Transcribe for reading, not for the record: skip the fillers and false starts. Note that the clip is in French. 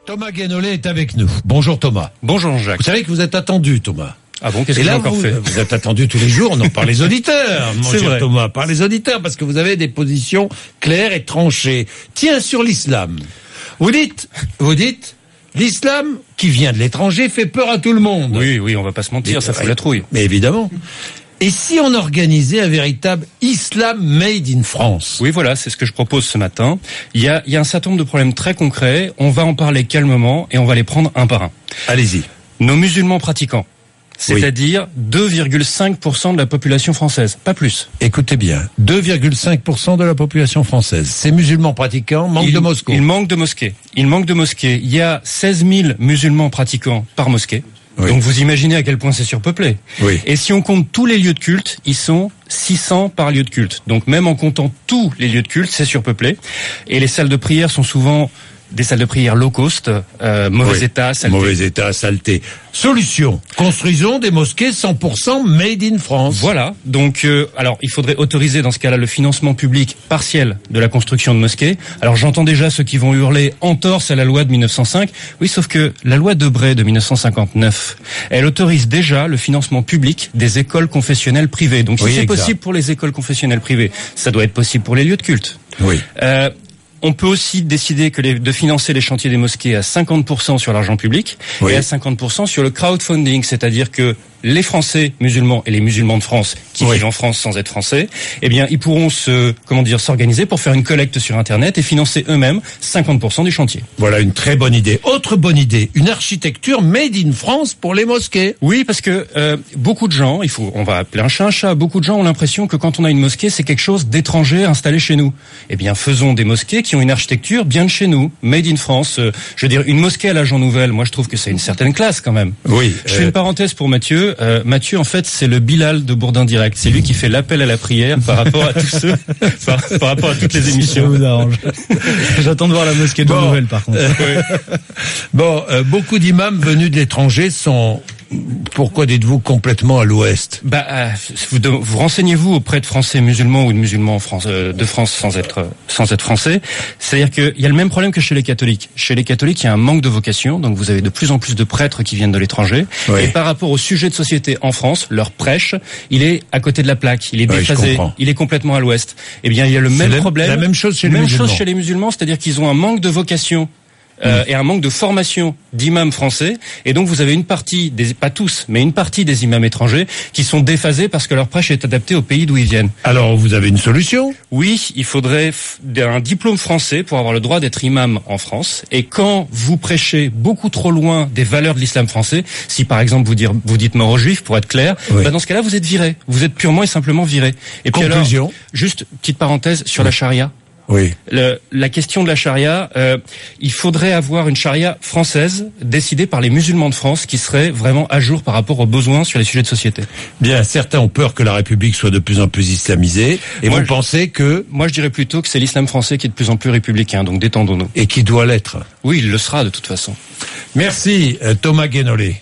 Thomas Guénolé est avec nous. Bonjour Thomas. Bonjour Jacques. Vous savez que vous êtes attendu, Thomas. Ah bon, qu'est-ce que j'ai encore fait? Vous êtes attendu tous les jours, non, par les auditeurs, mon C'est cher vrai. Thomas, par les auditeurs, parce que vous avez des positions claires et tranchées. Tiens, sur l'islam. Vous dites, l'islam, qui vient de l'étranger, fait peur à tout le monde. Oui, on va pas se mentir, ça fout la trouille. Mais évidemment. Et si on organisait un véritable islam made in France? Oui, voilà, c'est ce que je propose ce matin. Il y a un certain nombre de problèmes très concrets. On va en parler calmement et on va les prendre un par un. Allez-y. Nos musulmans pratiquants, c'est-à-dire 2,5% de la population française, pas plus. Écoutez bien, 2,5% de la population française. Ces musulmans pratiquants manquent de mosquées. Il manque de mosquées. Il y a 16 000 musulmans pratiquants par mosquée. Oui. Donc vous imaginez à quel point c'est surpeuplé. Oui. Et si on compte tous les lieux de culte, ils sont 600 par lieu de culte. Donc même en comptant tous les lieux de culte, c'est surpeuplé. Et les salles de prière sont souvent des salles de prière low cost, mauvais état, saleté. Mauvais état, saleté. Solution. Construisons des mosquées 100% made in France. Voilà. Donc, alors, il faudrait autoriser dans ce cas-là le financement public partiel de la construction de mosquées. Alors, j'entends déjà ceux qui vont hurler entorse à la loi de 1905. Oui, sauf que la loi Debré de 1959, elle autorise déjà le financement public des écoles confessionnelles privées. Donc, si Oui, c'est exact. possible pour les écoles confessionnelles privées, ça doit être possible pour les lieux de culte. Oui. On peut aussi décider de financer les chantiers des mosquées à 50% sur l'argent public Oui. et à 50% sur le crowdfunding, c'est-à-dire que les Français musulmans et les musulmans de France qui Oui. vivent en France sans être français, eh bien, ils pourront s'organiser pour faire une collecte sur Internet et financer eux-mêmes 50% du chantier. Voilà une très bonne idée. Autre bonne idée, une architecture made in France pour les mosquées. Oui, parce que beaucoup de gens, on va appeler un chat, beaucoup de gens ont l'impression que quand on a une mosquée, c'est quelque chose d'étranger installé chez nous. Eh bien, faisons des mosquées qui ont une architecture bien de chez nous, made in France. Je veux dire, une mosquée à la Jean Nouvel, moi je trouve que c'est une certaine classe quand même. Oui. Je fais une parenthèse pour Mathieu. Mathieu, en fait, c'est le Bilal de Bourdin Direct. C'est lui qui fait l'appel à la prière par rapport à tous ceux, par rapport à toutes les émissions. Ça vous arrange. J'attends de voir la mosquée de Nouvelle, par contre. Bon, beaucoup d'imams venus de l'étranger sont, pourquoi dites-vous, complètement à l'ouest? Vous renseignez-vous auprès de Français musulmans ou de musulmans en France, de France sans être français. C'est-à-dire qu'il y a le même problème que chez les catholiques. Chez les catholiques, il y a un manque de vocation, donc vous avez de plus en plus de prêtres qui viennent de l'étranger. Oui. Et par rapport au sujet de société en France, leur prêche, il est à côté de la plaque, il est Oui, je déphasé, comprends. il est complètement à l'ouest. Eh bien, il y a le même problème. La même chose chez les Même musulmans. chose chez les musulmans, c'est-à-dire qu'ils ont un manque de vocation. Et un manque de formation d'imams français, et donc vous avez une partie pas tous, mais une partie des imams étrangers qui sont déphasés parce que leur prêche est adapté au pays d'où ils viennent. Alors, vous avez une solution? Oui, il faudrait un diplôme français pour avoir le droit d'être imam en France, et quand vous prêchez beaucoup trop loin des valeurs de l'islam français, si par exemple vous dites mort aux juifs, pour être clair, Oui. dans ce cas-là vous êtes viré, vous êtes purement et simplement viré. Et puis Conclusion. alors, juste petite parenthèse sur la charia. Oui. La question de la charia, il faudrait avoir une charia française décidée par les musulmans de France qui serait vraiment à jour par rapport aux besoins sur les sujets de société. Bien, certains ont peur que la République soit de plus en plus islamisée, et Moi, vous pensez que, Moi, je dirais plutôt que c'est l'islam français qui est de plus en plus républicain, donc détendons-nous. et qui doit l'être. Oui, il le sera de toute façon. Merci, Thomas Guénolé.